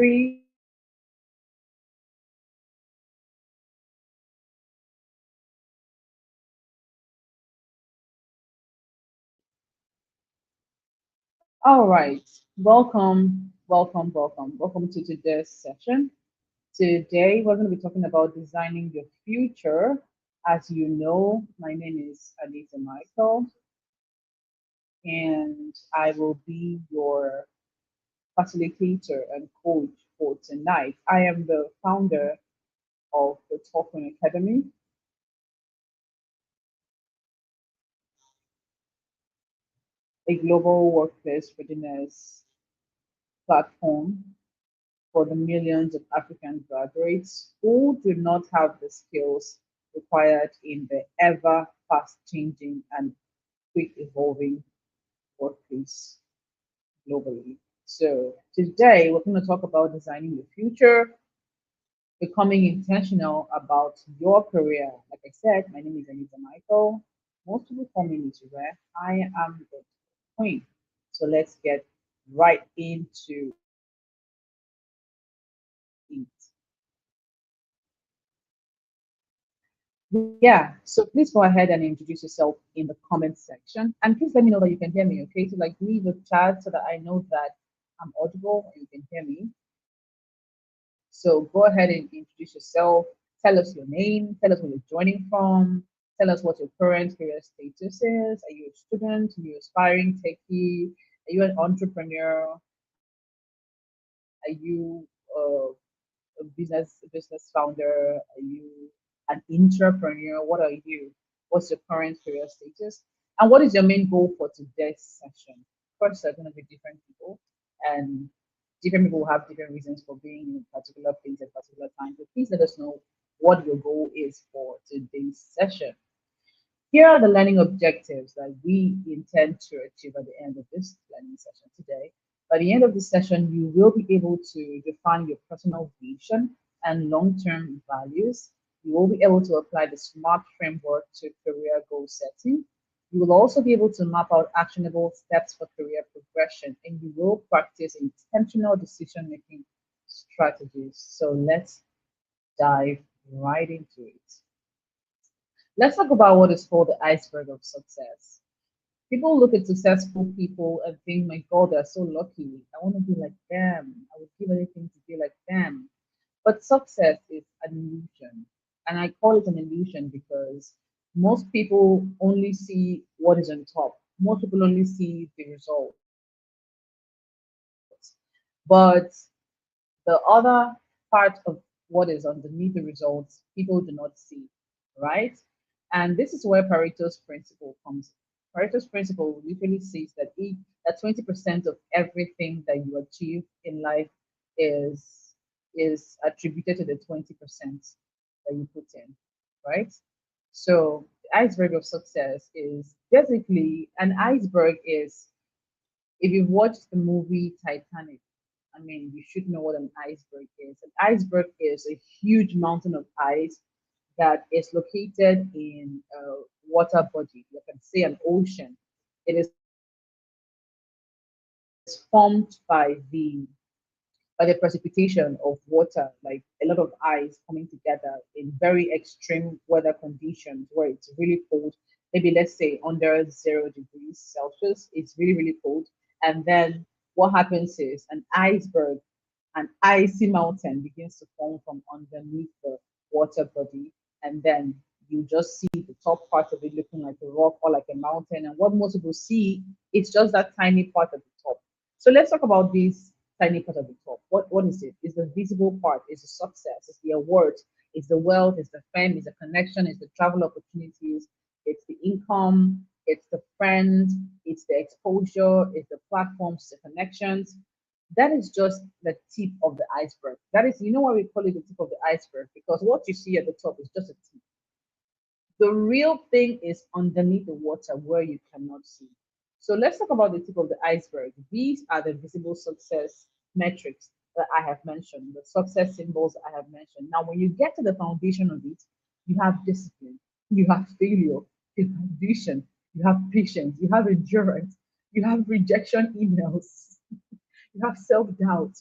All right. Welcome to today's session. Today, we're going to be talking about designing your future. As you know, my name is Anita Michael, and I will be your facilitator and coach for tonight. I am the founder of the Talking Academy, a global workplace readiness platform for the millions of African graduates who do not have the skills required in the ever fast changing and quick evolving workplace globally. So, today we're going to talk about designing the future, becoming intentional about your career. Like I said, my name is Anita Michael. Most people call me Nichiwe. I am the queen. So, let's get right into it. Yeah, so please go ahead and introduce yourself in the comment section. And please let me know that you can hear me, okay? So like leave a chat so that I know that I'm audible and you can hear me. So go ahead and introduce yourself. Tell us your name. Tell us where you're joining from. Tell us what your current career status is. Are you a student? Are you aspiring techie? Are you an entrepreneur? Are you a business founder? Are you an entrepreneur? What are you? What's your current career status? And what is your main goal for today's session? First, there are going to be different people, and different people will have different reasons for being in a particular place at a particular time. So please let us know what your goal is for today's session. Here are the learning objectives that we intend to achieve at the end of this learning session today. By the end of this session, you will be able to define your personal vision and long term values. You will be able to apply the SMART framework to career goal setting. You will also be able to map out actionable steps for career progression, and you will practice intentional decision making strategies. So let's dive right into it. Let's talk about what is called the iceberg of success. People look at successful people and think, my God, they're so lucky. I want to be like them. I would give anything to be like them. But success is an illusion. And I call it an illusion because most people only see what is on top. Most people only see the results. But the other part of what is underneath the results, people do not see, right? And this is where Pareto's principle comes in. Pareto's principle literally says that that 20% of everything that you achieve in life is is attributed to the 20% that you put in, right? So the iceberg of success is basically an iceberg is if you've watched the movie Titanic, I mean, you should know what an iceberg is. An iceberg is a huge mountain of ice that is located in a water body, you can say an ocean. It is formed by the precipitation of water, like a lot of ice coming together in very extreme weather conditions where it's really cold. Maybe let's say under 0 degrees Celsius, it's really, really cold. And then what happens is an icy mountain begins to form from underneath the water body. And then you just see the top part of it looking like a rock or like a mountain. And what most people see, it's just that tiny part at the top. So let's talk about this tiny part at the top. What is it? It's the visible part, it's the success, it's the awards, it's the wealth, it's the fame, it's the connection, it's the travel opportunities, it's the income, it's the friends, it's the exposure, it's the platforms, the connections. That is just the tip of the iceberg. That is, you know why we call it the tip of the iceberg? Because what you see at the top is just a tip. The real thing is underneath the water where you cannot see. So let's talk about the tip of the iceberg. These are the visible success metrics that I have mentioned, the success symbols I have mentioned. Now, when you get to the foundation of it, you have discipline, you have failure, you have vision, you have patience, you have endurance, you have rejection emails, you have self doubt,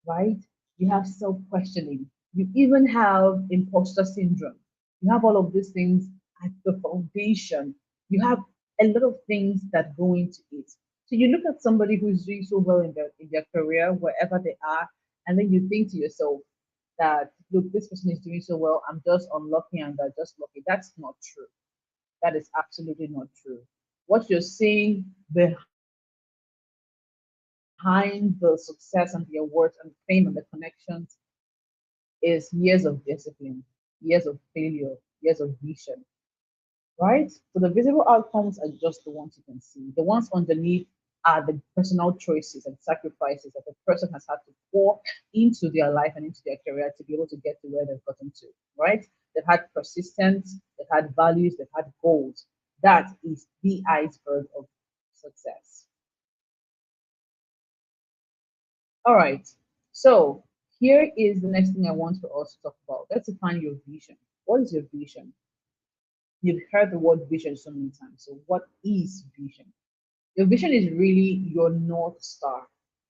right? You have self questioning. You even have imposter syndrome. You have all of these things at the foundation. You have a lot of things that go into it. So you look at somebody who's doing so well in their career, wherever they are, and then you think to yourself that, look, this person is doing so well, I'm just unlucky and they're just lucky. That's not true. That is absolutely not true. What you're seeing behind the success and the awards and the fame and the connections is years of discipline, years of failure, years of vision, right? So the visible outcomes are just the ones you can see. The ones underneath are the personal choices and sacrifices that the person has had to pour into their life and into their career to be able to get to where they've gotten to, right? They've had persistence, they've had values, they've had goals. That is the iceberg of success. All right. So here is the next thing I want for us to talk about. Let's define your vision. What is your vision? You've heard the word vision so many times. So what is vision? Your vision is really your North Star.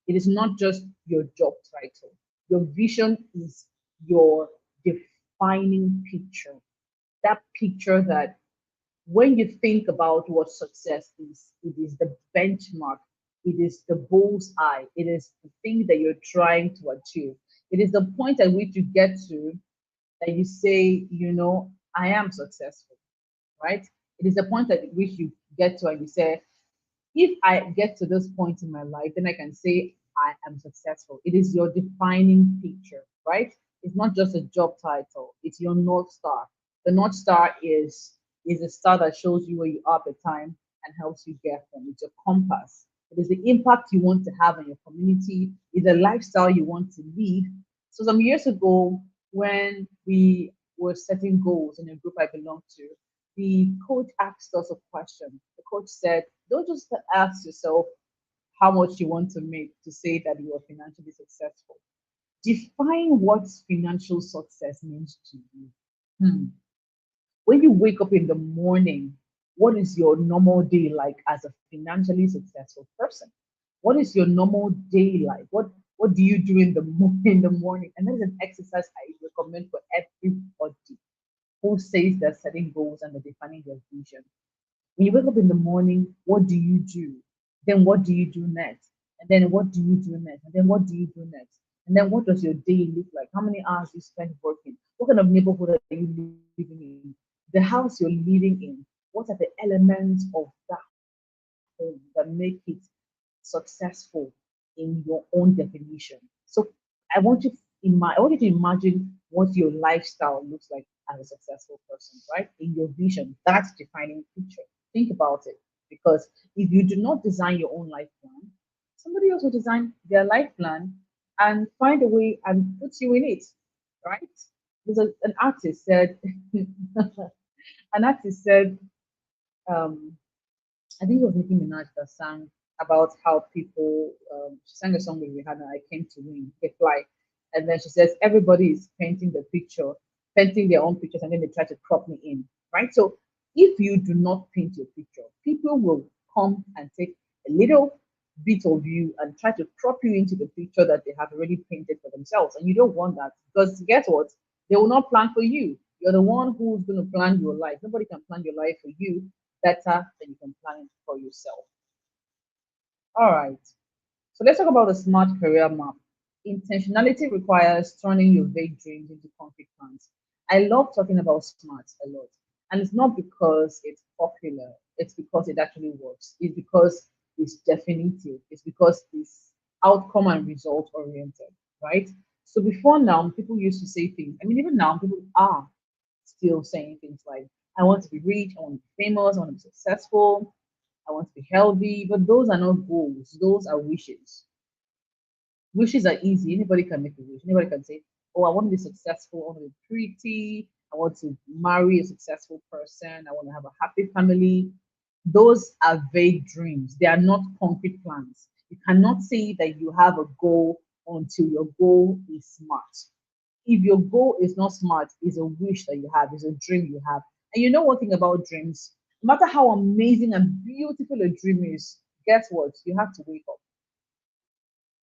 It is not just your job title. Your vision is your defining picture. That picture that when you think about what success is, it is the benchmark, it is the bullseye, it is the thing that you're trying to achieve. It is the point at which you get to that you say, I am successful, right? It is the point at which you get to and you say, if I get to this point in my life, then I can say I am successful. It is your defining picture, right? It's not just a job title, it's your North Star. The North Star is a star that shows you where you are at the time and helps you get them. It's your compass. It is the impact you want to have on your community, it's a lifestyle you want to lead. So some years ago, when we were setting goals in a group I belonged to, the coach asked us a question. The coach said, don't just ask yourself how much you want to make to say that you are financially successful. Define what financial success means to you. Hmm. When you wake up in the morning, what is your normal day like as a financially successful person? What is your normal day like? What do you do in in the morning? And that is an exercise I recommend for everybody who says they're setting goals and they're defining their vision. When you wake up in the morning, what do you do? Then what do you do next? And then what do you do next? And then what do you do next? And then what does your day look like? How many hours you spend working? What kind of neighborhood are you living in? The house you're living in, what are the elements of that home that make it successful in your own definition? So I want you to imagine what your lifestyle looks like as a successful person, right? In your vision, that's defining picture. Think about it. Because if you do not design your own life plan, somebody else will design their life plan and find a way and put you in it, right? An artist said, an artist said, um, I think it was Nicki Minaj that sang about how people, she sang a song with Rihanna, I Came to Win, a fly. And then she says, everybody is painting the picture, painting their own pictures, and then they try to crop me in, right? So if you do not paint your picture, people will come and take a little bit of you and try to crop you into the picture that they have already painted for themselves. And you don't want that because guess what? They will not plan for you. You're the one who's going to plan your life. Nobody can plan your life for you better than you can plan it for yourself. All right. So let's talk about the SMART career map. Intentionality requires turning your vague dreams into concrete plans. I love talking about SMART a lot. And it's not because it's popular, it's because it actually works. It's because it's definitive, it's because it's outcome and result oriented, right? So before now, people used to say things. I mean, even now, people are still saying things like, I want to be rich, I want to be famous, I want to be successful, I want to be healthy. But those are not goals, those are wishes. Wishes are easy. Anybody can make a wish. Anybody can say, oh, I want to be successful, I want to be pretty, I want to marry a successful person, I want to have a happy family. Those are vague dreams. They are not concrete plans. You cannot say that you have a goal until your goal is smart. If your goal is not smart, it's a wish that you have, it's a dream you have. And you know one thing about dreams, no matter how amazing and beautiful a dream is, guess what? You have to wake up.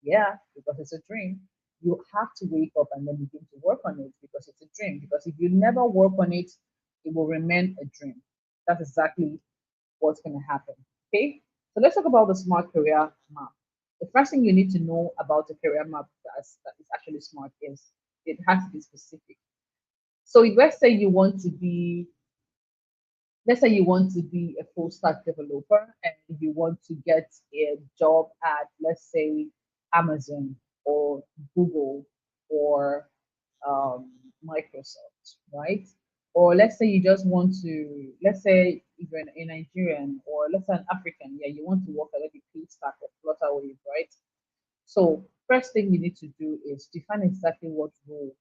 Yeah, because it's a dream. You have to wake up and then begin to work on it because it's a dream. Because if you never work on it, it will remain a dream. That's exactly what's going to happen. Okay, so let's talk about the smart career map. The first thing you need to know about the career map that is actually smart is it has to be specific. So if let's say you want to be, let's say you want to be a full stack developer and you want to get a job at, let's say, Amazon or Google or um, Microsoft, right? Or let's say you just want to, let's say if you're a Nigerian or let's say an African, yeah, you want to work at like a Paystack or Flutterwave, right? So first thing you need to do is define exactly what role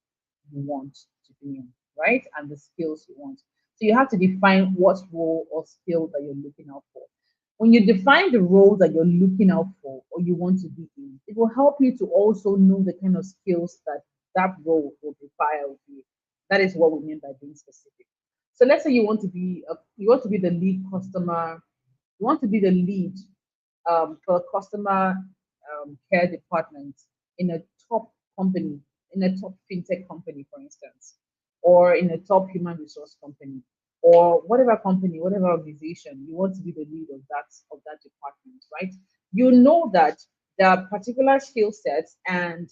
you want to be in, right? And the skills you want. So you have to define what role or skill that you're looking out for. When you define the role that you're looking out for or you want to be in, it will help you to also know the kind of skills that that role will require of you. That is what we mean by being specific. So let's say you want to be the lead customer, you want to be the lead for a customer care department in a top company, in a top fintech company, for instance, or in a top human resource company, or whatever company, whatever organization, you want to be the lead of that department, right? You know that there are particular skill sets and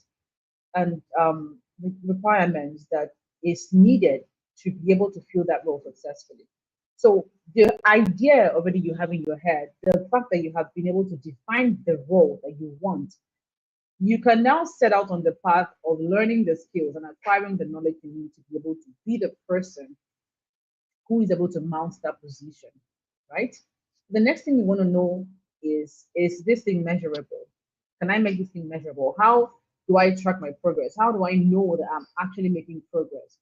requirements that is needed to be able to fill that role successfully. So the idea already you have in your head, the fact that you have been able to define the role that you want, you can now set out on the path of learning the skills and acquiring the knowledge you need to be able to be the person who is able to mount that position, right? The next thing you want to know is this thing measurable? Can I make this thing measurable? How do I track my progress? How do I know that I'm actually making progress?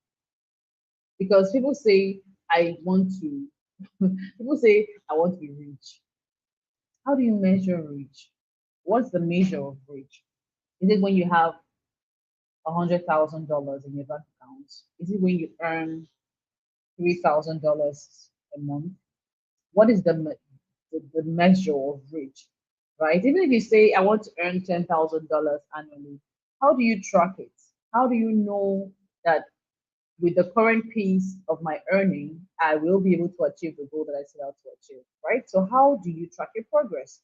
Because people say I want to people say I want to be rich. How do you measure rich? What's the measure of rich? Is it when you have $100,000 in your bank account? Is it when you earn $3,000 a month? What is the measure of rich, right? Even if you say I want to earn $10,000 annually, how do you track it? How do you know that with the current pace of my earning, I will be able to achieve the goal that I set out to achieve, right? So how do you track your progress?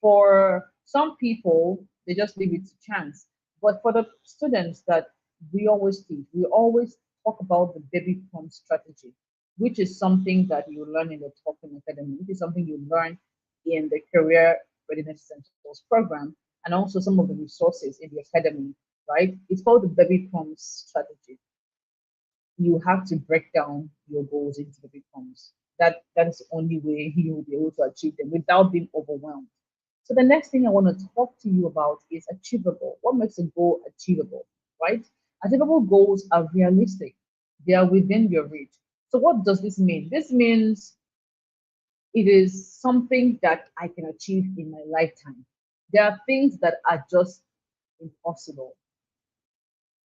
For some people, they just leave it to chance. But for the students that we always teach, we always talk about the baby pump strategy, which is something that you learn in the Talking Academy, which is something you learn in the Career Readiness Essentials program, and also some of the resources in the academy, right? It's called the baby pumps strategy. You have to break down your goals into the big chunks. That is the only way you will be able to achieve them without being overwhelmed. So the next thing I want to talk to you about is achievable. What makes a goal achievable, right? Achievable goals are realistic. They are within your reach. So what does this mean? This means it is something that I can achieve in my lifetime. There are things that are just impossible,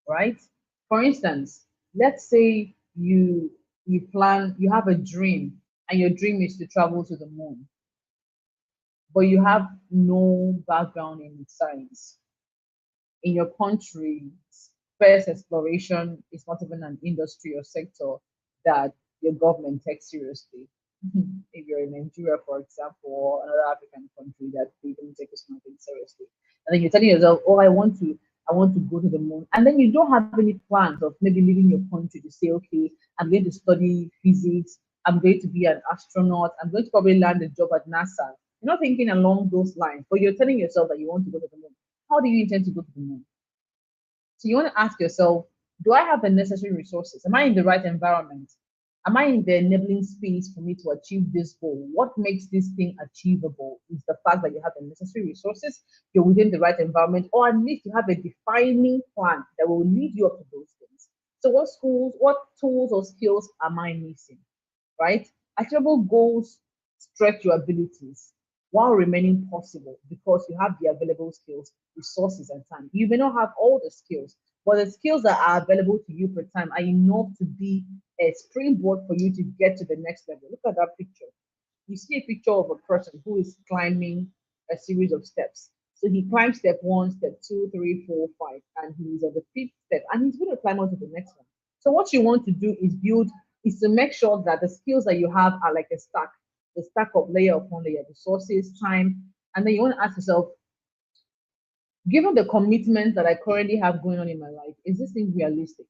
right? For instance, let's say you have a dream and your dream is to travel to the moon, but you have no background in science. In your country, space exploration is not even an industry or sector that your government takes seriously. If you're in Nigeria, for example, or another African country that they don't take this nothing seriously, and then you're telling yourself, "Oh, I want to go to the moon," and then you don't have any plans of maybe leaving your country to say, "Okay, I'm going to study physics. I'm going to be an astronaut. I'm going to probably land a job at NASA." You're not thinking along those lines, but you're telling yourself that you want to go to the moon. How do you intend to go to the moon? So you want to ask yourself, do I have the necessary resources? Am I in the right environment? Am I in the enabling space for me to achieve this goal? What makes this thing achievable is the fact that you have the necessary resources, you're within the right environment, or at least you have a defining plan that will lead you up to those things. So what tools or skills am I missing? Right? Achievable goals stretch your abilities while remaining possible because you have the available skills, resources, and time. You may not have all the skills, but the skills that are available to you per time are enough to be a springboard for you to get to the next level. Look at that picture. You see a picture of a person who is climbing a series of steps. So he climbs step one, step two, three, four, five, and he's on the fifth step, and he's going to climb on to the next one. So what you want to do is to make sure that the skills that you have are like a stack, the stack of layer upon layer, resources, time, and then you want to ask yourself, given the commitment that I currently have going on in my life, is this thing realistic?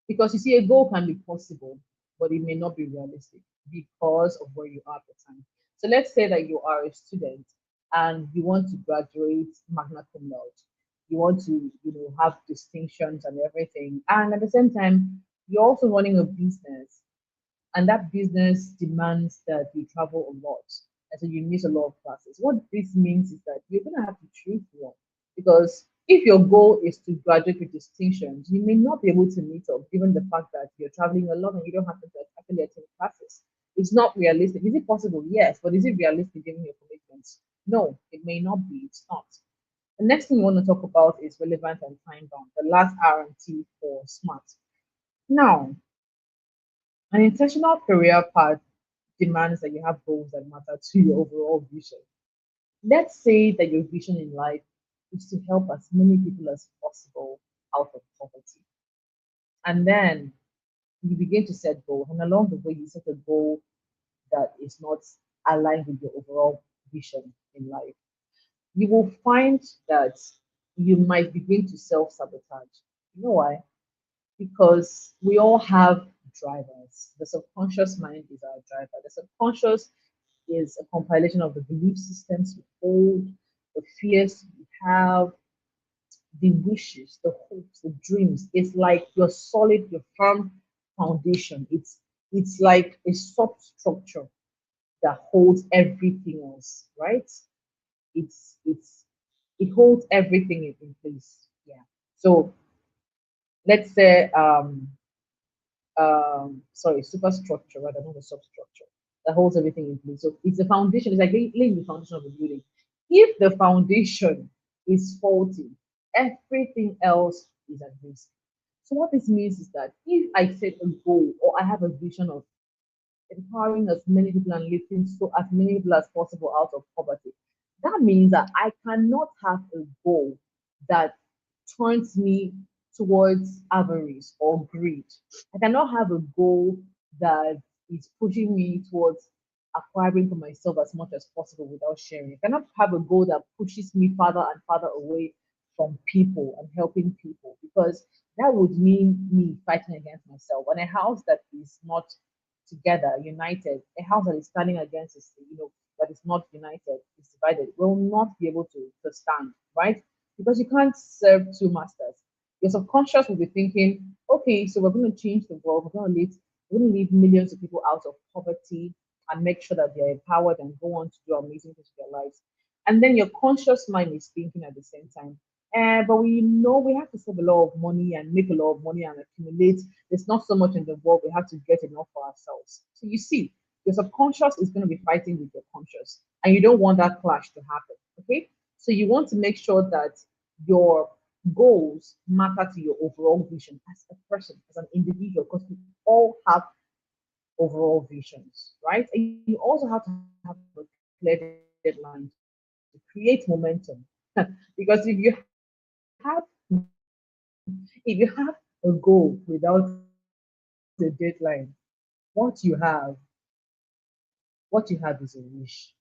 Because you see, a goal can be possible, but it may not be realistic because of where you are at the time. So let's say that you are a student and you want to graduate magna cum laude. You want to, have distinctions and everything. And at the same time, you're also running a business, and that business demands that you travel a lot. And so you miss a lot of classes. What this means is that you're going to have to choose one, because if your goal is to graduate with distinctions, you may not be able to meet up given the fact that you're traveling a lot and you don't have to actually attend classes. It's not realistic. Is it possible? Yes, but is it realistic given your commitments? No, it may not be. It's not. The next thing we want to talk about is relevant and time bound, the last R and T for SMART. Now, an intentional career path demands that you have goals that matter to your overall vision. Let's say that your vision in life is to help as many people as possible out of poverty. And then you begin to set goals, and along the way, you set a goal that is not aligned with your overall vision in life. You will find that you might begin to self sabotage. You know why? Because we all have drivers. The subconscious mind is our driver. The subconscious is a compilation of the belief systems we hold, the fears we have, the wishes, the hopes, the dreams. It's like your solid, your firm foundation. It's like a substructure that holds everything else, right? It's it holds everything in place. Yeah. So let's say sorry, superstructure rather than the substructure that holds everything in place. So it's the foundation, it's like laying the foundation of a building. If the foundation is faulty, everything else is at risk. So what this means is that if I set a goal or I have a vision of empowering as many people and lifting so as many people as possible out of poverty, that means that I cannot have a goal that turns me towards avarice or greed. I cannot have a goal that is pushing me towards acquiring for myself as much as possible without sharing. I cannot have a goal that pushes me farther and farther away from people and helping people, because that would mean me fighting against myself. And a house that is not together, united, a house that is standing against us, that is not united, is divided, will not be able to stand, right? Because you can't serve two masters. Your subconscious will be thinking, okay, so we're going to change the world. We're going to leave millions of people out of poverty and make sure that they're empowered and go on to do amazing things with their lives. And then your conscious mind is thinking at the same time, but we know we have to save a lot of money and make a lot of money and accumulate. There's not so much in the world. We have to get enough for ourselves. So you see, your subconscious is going to be fighting with your conscious, and you don't want that clash to happen. Okay. So you want to make sure that your goals matter to your overall vision as a person, as an individual, because we all have overall visions, right? And you also have to have a clear deadline to create momentum. Because if you have a goal without a deadline, what you have, what you have is a wish.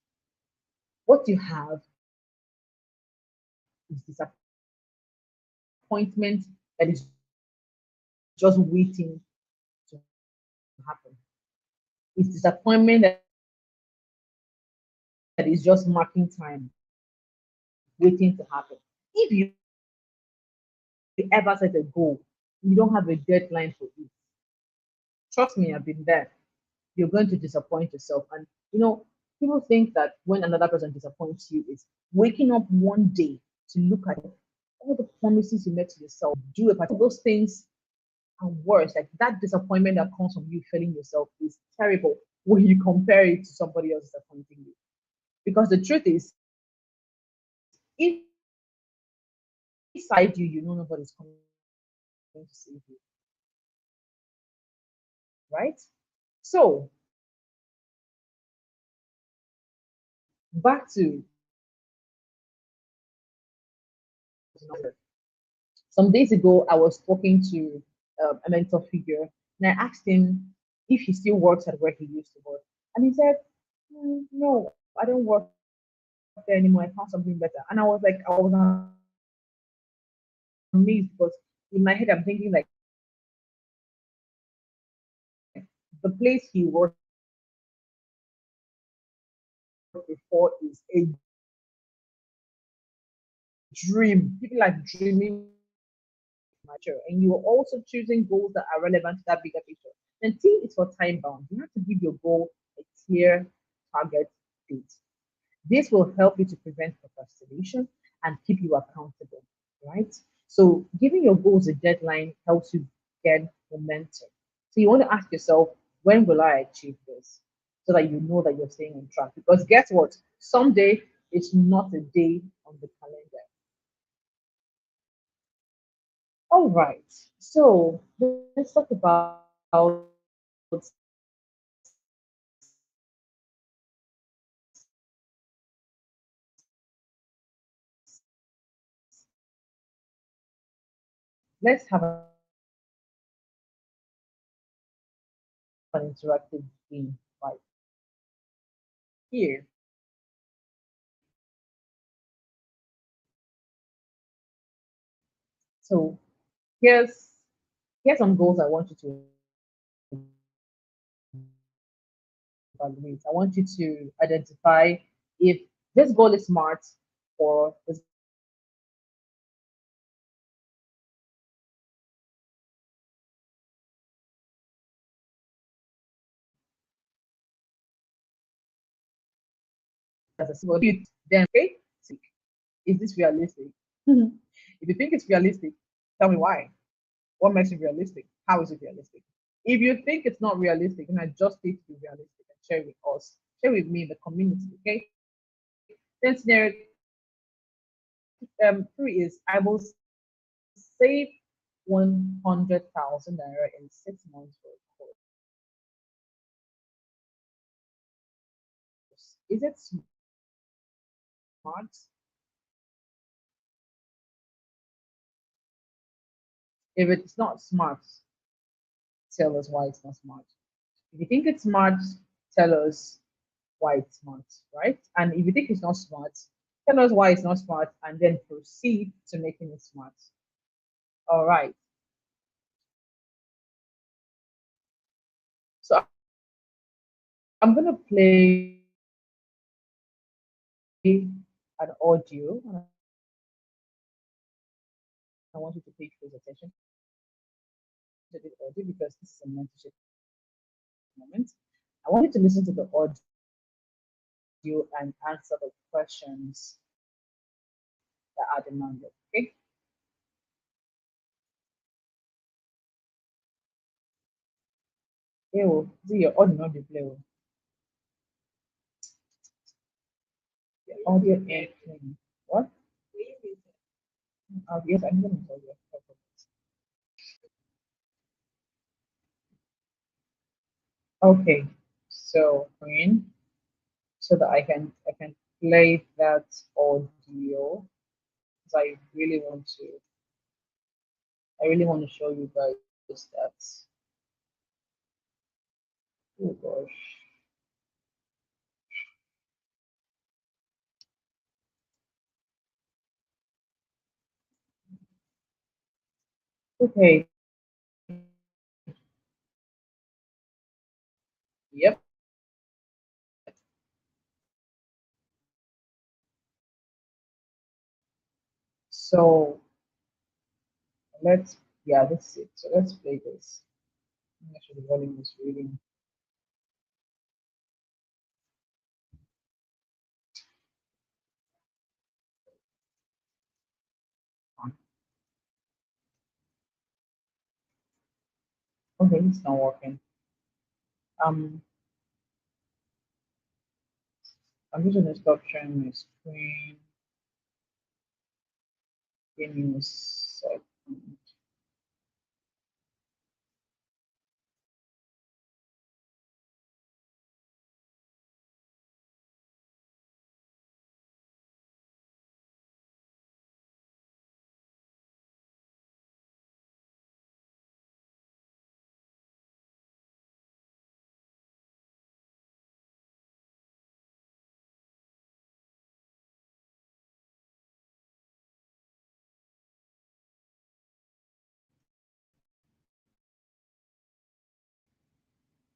What you have is disappointment that is just waiting to happen. It's disappointment that is just marking time, waiting to happen. If you ever set a goal, you don't have a deadline for it. Trust me, I've been there. You're going to disappoint yourself. And people think that when another person disappoints you is waking up one day to look at all the promises you made to yourself, do a particular those things are worse. Like that disappointment that comes from you failing yourself is terrible when you compare it to somebody else disappointing you. Because the truth is, inside you, you know nobody's coming to save you, right? So back to Some days ago, I was talking to a mentor figure, and I asked him if he still works at where he used to work, and he said, "No, I don't work there anymore. I found something better." And I was amazed because in my head, I'm thinking like the place he worked before is a dream. People like dreaming mature, and you're also choosing goals that are relevant to that bigger picture. And T is for time bound. You have to give your goal a clear target date. This will help you to prevent procrastination and keep you accountable, right? So giving your goals a deadline helps you get momentum. So you want to ask yourself, when will I achieve this? So that you know that you're staying on track. Because guess what? Someday it's not a day on the calendar. All right. So let's talk about let's have an interactive game right here. So here's here's some goals I want you to evaluate. I want you to identify if this goal is smart or this as a simple then okay, is this realistic? If you think it's realistic, tell me why. What makes it realistic? How is it realistic? If you think it's not realistic, then adjust it to be realistic and share with us, share with me in the community, okay? Then scenario three is I will save 100,000 naira in 6 months for a course. Is it smart? If it's not smart, tell us why it's not smart. If you think it's smart, tell us why it's smart, right? And if you think it's not smart, tell us why it's not smart and then proceed to making it smart. All right. So I'm going to play an audio. And I want you to pay close attention to the audio because this is a mentorship moment. I want you to listen to the audio and answer the questions that are demanded. Okay. Ew, see your audio not the play. Your audio airplane. What? Yes, I'm going to tell you. Okay. So green, so that I can play that audio because I really want to show you guys that. Oh gosh. Okay. Yep. So let's yeah, that's it. So let's play this. Make sure the volume is really on. Okay, it's not working. Um, I'm just gonna stop sharing my screen. Give me a second.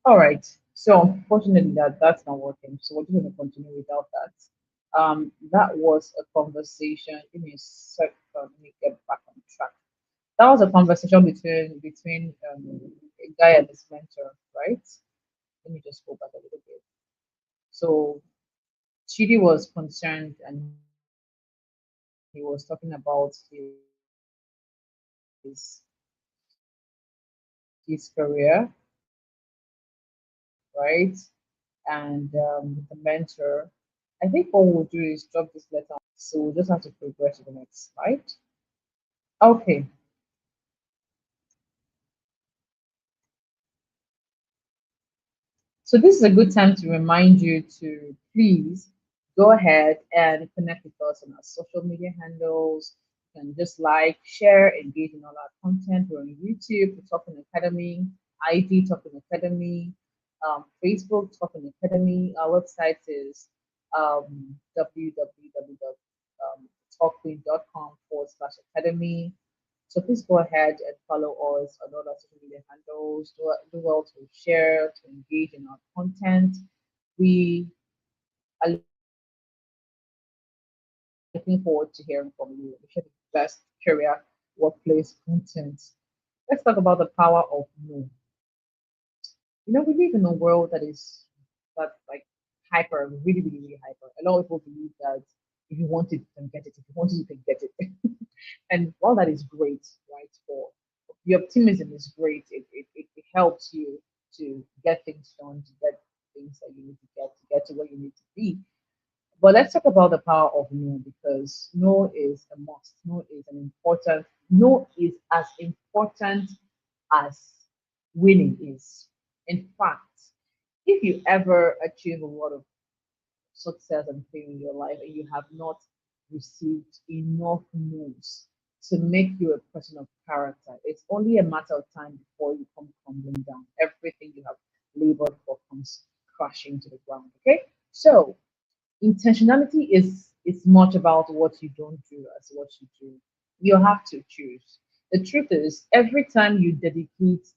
All right. So unfortunately, that's not working. So we're just going to continue without that. That was a conversation. Give me a second. Let me get back on track. That was a conversation between a guy and his mentor, right? Let me just go back a little bit. So Chidi was concerned and he was talking about his career, right? And with the mentor, I think what we'll do is drop this letter. So we'll just have to progress to the next slide. Okay. So this is a good time to remind you to please go ahead and connect with us on our social media handles. You can just like, share, engage in all our content. We're on YouTube, Talking Academy, ID Talking Academy, Facebook Talking Academy. Our website is www.talkqueen.com/academy. So please go ahead and follow us on all our social media handles. Do well to share, to engage in our content. We are looking forward to hearing from you. We share the best career workplace content. Let's talk about the power of no. We live in a world that's like hyper, really hyper. A lot of people believe that if you want it, you can get it. If you want it, you can get it. And while that is great, right, for the optimism is great, it helps you to get things done, to get things that you need to get to where you need to be. But let's talk about the power of no because no is a must. No is as important as winning is. In fact, if you ever achieve a lot of success and fame in your life and you have not received enough no's to make you a person of character, it's only a matter of time before you come crumbling down. Everything you have labored for comes crashing to the ground. Okay? So intentionality is much about what you don't do as what you do. You have to choose. The truth is, every time you dedicate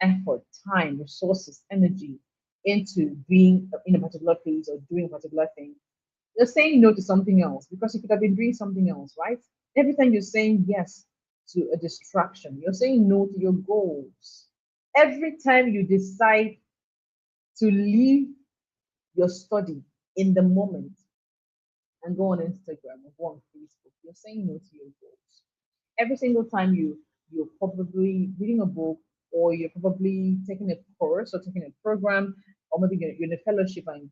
effort, time, resources, energy into being in a particular place or doing a particular thing, you're saying no to something else because you could have been doing something else, right? Every time you're saying yes to a distraction, you're saying no to your goals. Every time you decide to leave your study in the moment and go on Instagram or go on Facebook, you're saying no to your goals. Every single time you're probably reading a book or you're probably taking a course or taking a program or maybe you're in a fellowship and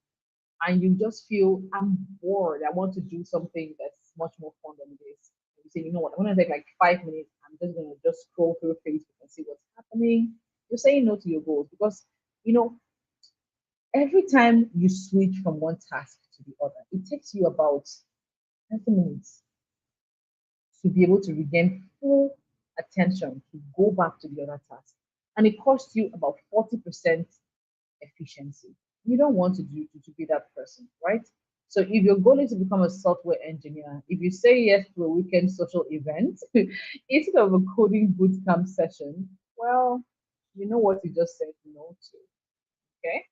you just feel I'm bored. I want to do something that's much more fun than this. You say, you know what, I'm gonna take like 5 minutes. I'm just gonna just scroll through Facebook and see what's happening. You're saying no to your goals because you know every time you switch from one task to the other, it takes you about 30 minutes to be able to regain full attention to go back to the other task. And it costs you about 40% efficiency. You don't want to be that person, right? So if your goal is to become a software engineer, if you say yes to a weekend social event instead of a coding bootcamp session, well, you know what you just said no to. Okay.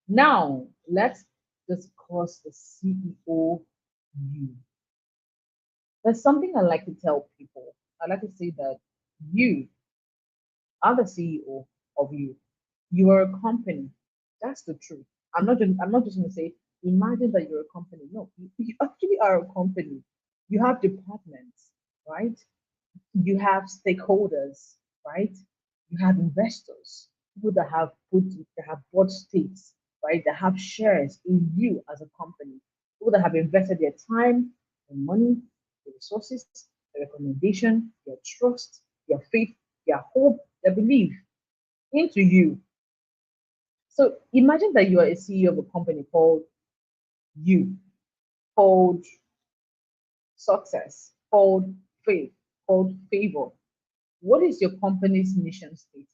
Now let's discuss the CEO you. There's something I like to tell people. I like to say that you are the CEO of you. You are a company. That's the truth. I'm not just gonna say imagine that you're a company. No, you actually are a company. You have departments, right? You have stakeholders, right? You have investors, people that have bought stakes, right? That have shares in you as a company, people that have invested their time, their money, their resources, their recommendation, their trust, their faith, their hope, their belief into you. So imagine that you are a CEO of a company called you, called success, called faith, called favor. What is your company's mission statement?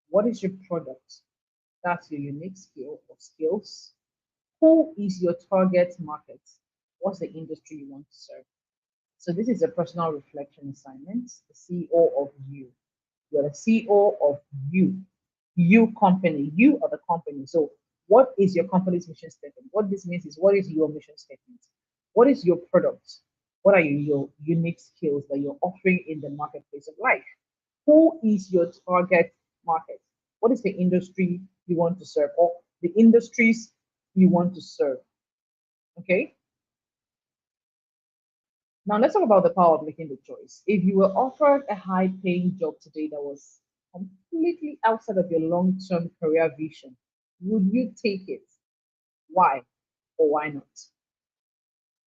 What is your product? That's your unique skill or skills. Who is your target market? What's the industry you want to serve? So this is a personal reflection assignment. The CEO of you. You're the CEO of you. You company, you are the company. So what is your company's mission statement? What this means is what is your mission statement? What is your product? What are your unique skills that you're offering in the marketplace of life? Who is your target market? What is the industry you want to serve or the industries you want to serve? Okay. Now let's talk about the power of making the choice. If you were offered a high paying job today that was completely outside of your long term career vision, would you take it? Why or why not?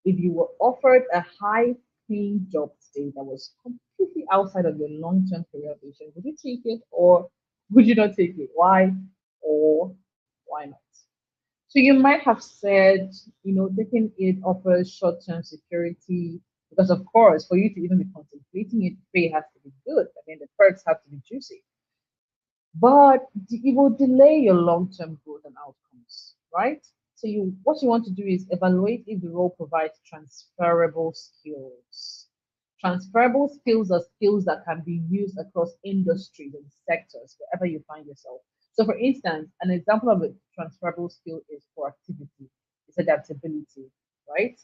If you were offered a high paying job today that was completely outside of your long term career vision, would you take it or would you not take it? Why or why not? So you might have said, taking it offers short term security because, of course, for you to even be contemplating it, pay has to be good. I mean, the perks have to be juicy, but it will delay your long-term growth and outcomes, right? So what you want to do is evaluate if the role provides transferable skills. Transferable skills are skills that can be used across industries and sectors wherever you find yourself. So, for instance, an example of a transferable skill is proactivity, it's adaptability, right?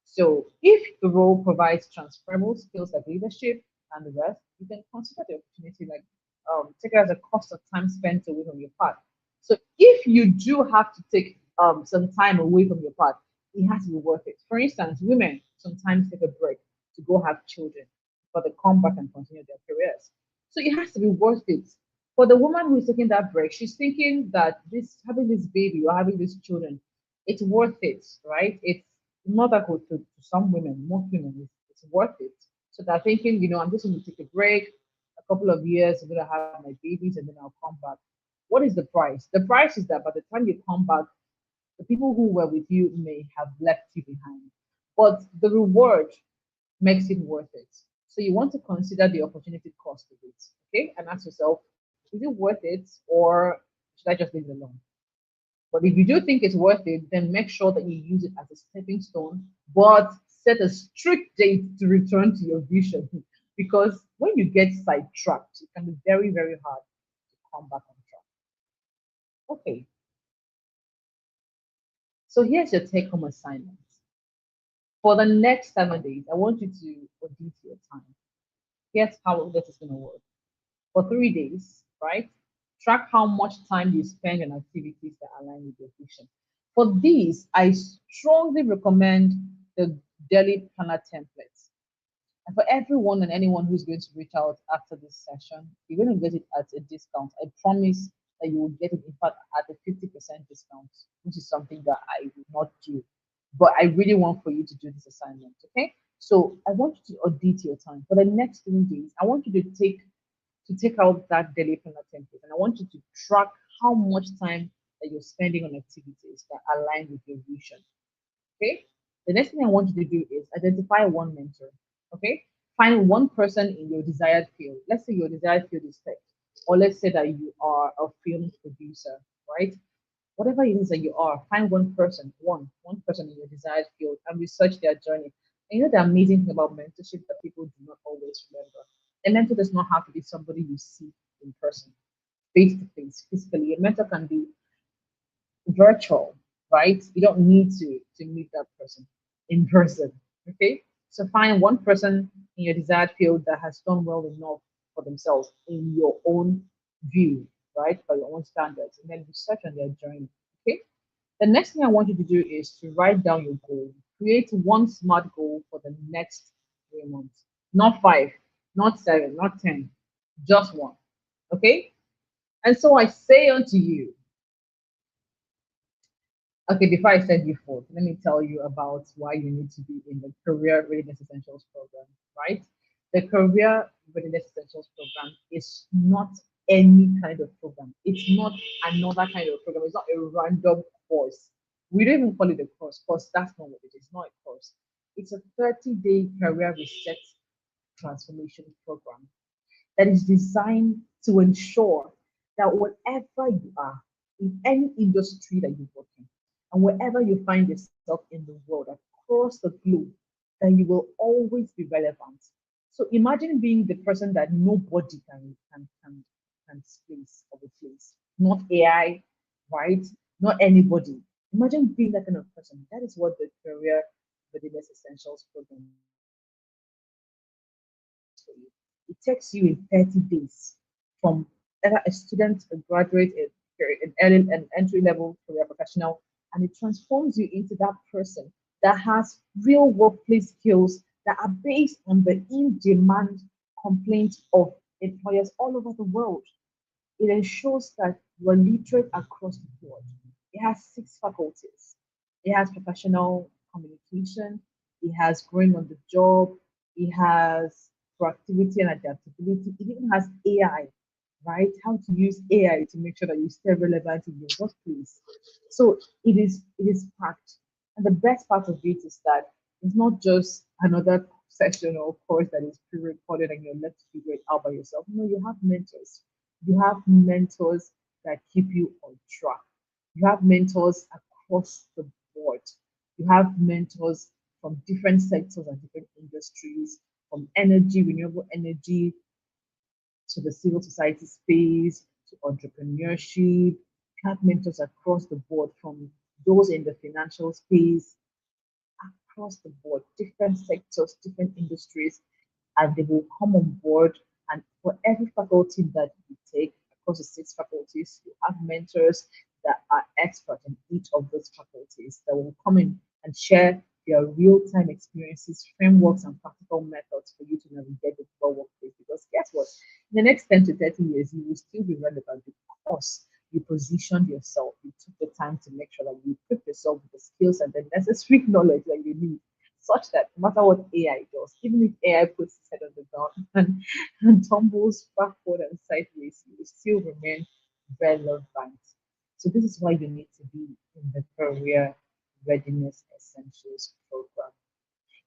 So, if the role provides transferable skills like leadership and the rest, you can consider the opportunity like take it as a cost of time spent away from your part. So if you do have to take some time away from your part, it has to be worth it. For instance, women sometimes take a break to go have children, but they come back and continue their careers. So it has to be worth it. For the woman who is taking that break, she's thinking that this having this baby or having these children, it's worth it, right? It's not that good to some women, most women, it's worth it. So they're thinking, I'm just going to take a break, a couple of years, I'm going to have my babies, and then I'll come back. What is the price? The price is that by the time you come back, the people who were with you may have left you behind. But the reward makes it worth it. So you want to consider the opportunity cost of it, okay? And ask yourself, is it worth it or should I just leave it alone? But if you do think it's worth it, then make sure that you use it as a stepping stone, but set a strict date to return to your vision. Because when you get sidetracked, it can be very, very hard to come back on track. Okay, so here's your take home assignment. For the next 7 days, I want you to audit your time. Here's how this is going to work. For 3 days, right? Track how much time you spend on activities that align with your vision. For these, I strongly recommend the daily planner templates. And for everyone and anyone who's going to reach out after this session, you're going to get it at a discount. I promise that you will get it, in fact, at a 50% discount, which is something that I will not do. But I really want for you to do this assignment, okay? So I want you to audit your time. For the next 3 days, I want you to take out that daily planner template and I want you to track how much time that you're spending on activities that align with your vision. Okay. The next thing I want you to do is identify one mentor. Okay. Find one person in your desired field. Let's say your desired field is tech, or let's say that you are a film producer, right? Whatever it is that you are, find one person in your desired field and research their journey. And the amazing thing about mentorship that people do not always remember. A mentor does not have to be somebody you see in person, face to face, physically. A mentor can be virtual, right? You don't need to meet that person in person. Okay. So find one person in your desired field that has done well enough for themselves in your own view, right? By your own standards, and then research on their journey. Okay. The next thing I want you to do is to write down your goal. Create one smart goal for the next 3 months. Not five, not seven, not 10, just one. Okay. And so I say unto you, okay, before I send you forth, let me tell you about why you need to be in the Career Readiness Essentials program, right? The Career Readiness Essentials program is not any kind of program. It's not another kind of program. It's not a random course. We don't even call it a course because that's not what it is. It's not a course. It's a 30-day career reset transformation program that is designed to ensure that whatever you are, in any industry that you work in, and wherever you find yourself in the world, across the globe, that you will always be relevant. So imagine being the person that nobody can displace or replace. not AI, right? Not anybody. Imagine being that kind of person. That is what the Career Readiness Essentials program for you. It takes you in 30 days from either a student, a graduate, an early an entry level career professional, and it transforms you into that person that has real workplace skills that are based on the in-demand complaints of employers all over the world. It ensures that you are literate across the board. It has six faculties. It has professional communication, it has growing on the job, it has proactivity and adaptability, it even has AI, right? How to use AI to make sure that you stay relevant in your workplace. So it is packed. And the best part of it is that it's not just another session or course that is pre-recorded and you're left to figure it out by yourself. No, you have mentors. You have mentors that keep you on track. You have mentors across the board. You have mentors from different sectors and different industries, from energy, renewable energy, to the civil society space, to entrepreneurship. You have mentors across the board, from those in the financial space, across the board, different sectors, different industries, and they will come on board. And for every faculty that you take across the six faculties, you have mentors that are experts in each of those faculties that will come in and share their real-time experiences, frameworks, and practical methods for you to navigate the global workplace. Because guess what? In the next 10 to 30 years, you will still be relevant because you positioned yourself. You took the time to make sure that you equip yourself with the skills and the necessary knowledge that you need, such that no matter what AI does, even if AI puts its head on the ground and tumbles backward and sideways, you will still remain relevant. So this is why you need to be in the Career Readiness Essentials program.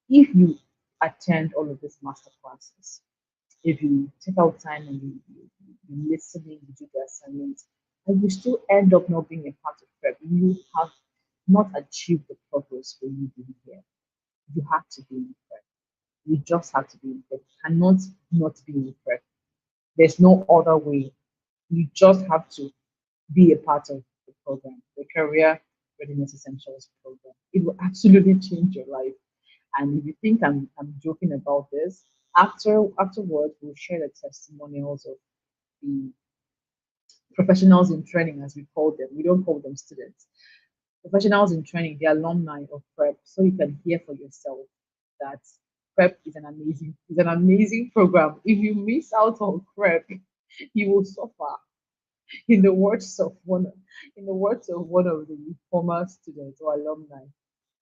If you attend all of these master classes, if you take out time and you listen in, you do the assignments, and you still end up not being a part of prep, you have not achieved the progress for you being here. You have to be in prep. You just have to be in prep. You cannot not be in prep. There's no other way. You just have to be a part of the program, the Career Readiness Essentials program. It will absolutely change your life. And if you think I'm joking about this, afterwards we'll share the testimonials of the professionals in training, as we call them. We don't call them students. Professionals in training, the alumni of prep, so you can hear for yourself that prep is an amazing program. If you miss out on prep, you will suffer. In the words of one of the former students or alumni,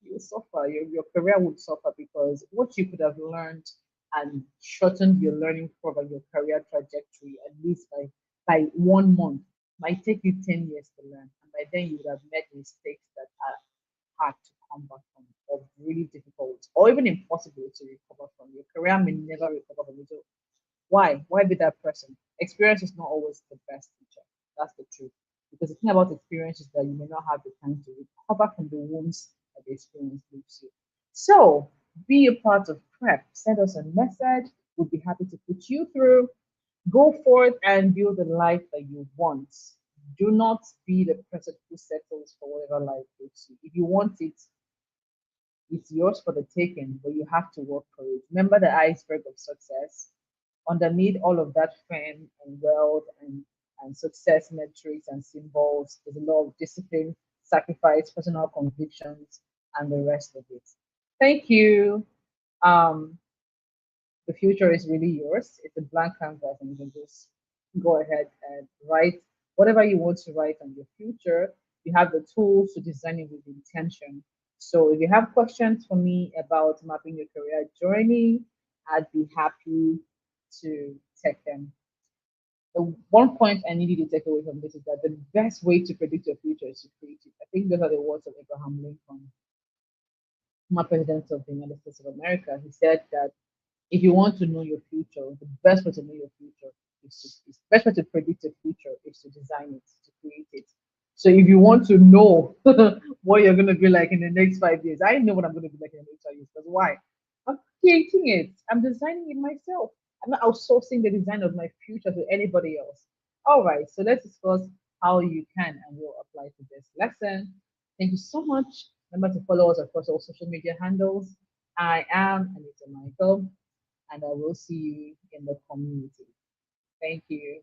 you will suffer. Your career would suffer because what you could have learned and shortened your learning curve and your career trajectory at least by 1 month might take you 10 years to learn. And by then you would have made mistakes that are hard to come back from, or really difficult, or even impossible to recover from. Your career may never recover from it. So why? Why be that person? Experience is not always the best teacher. That's the truth. Because the thing about experience is that you may not have the time to recover from the wounds that the experience leaves you. So be a part of prep. Send us a message. We'll be happy to put you through. Go forth and build the life that you want. Do not be the person who settles for whatever life gives you. If you want it, it's yours for the taking, but you have to work for it. Remember the iceberg of success. Underneath all of that fame and wealth and success metrics and symbols, there's a lot of discipline, sacrifice, personal convictions, and the rest of it. Thank you. Um, the future is really yours. It's a blank canvas, and you can just go ahead and write whatever you want to write on your future. You have the tools to design it with intention. So if you have questions for me about mapping your career journey, I'd be happy to take them. The one point I need you to take away from this is that the best way to predict your future is to create it. I think those are the words of Abraham Lincoln, former president of the United States of America. He said that if you want to know your future, the best way to know your future is the best way to predict your future is to design it, to create it. So if you want to know what you're going to be like in the next 5 years, I know what I'm going to be like in the next 5 years. Because why? I'm creating it. I'm designing it myself. I'm not outsourcing the design of my future to anybody else. All right. So let's discuss how you can and will apply to this lesson. Thank you so much. Remember to follow us across all social media handles. I am Anita Michael, and I will see you in the community. Thank you.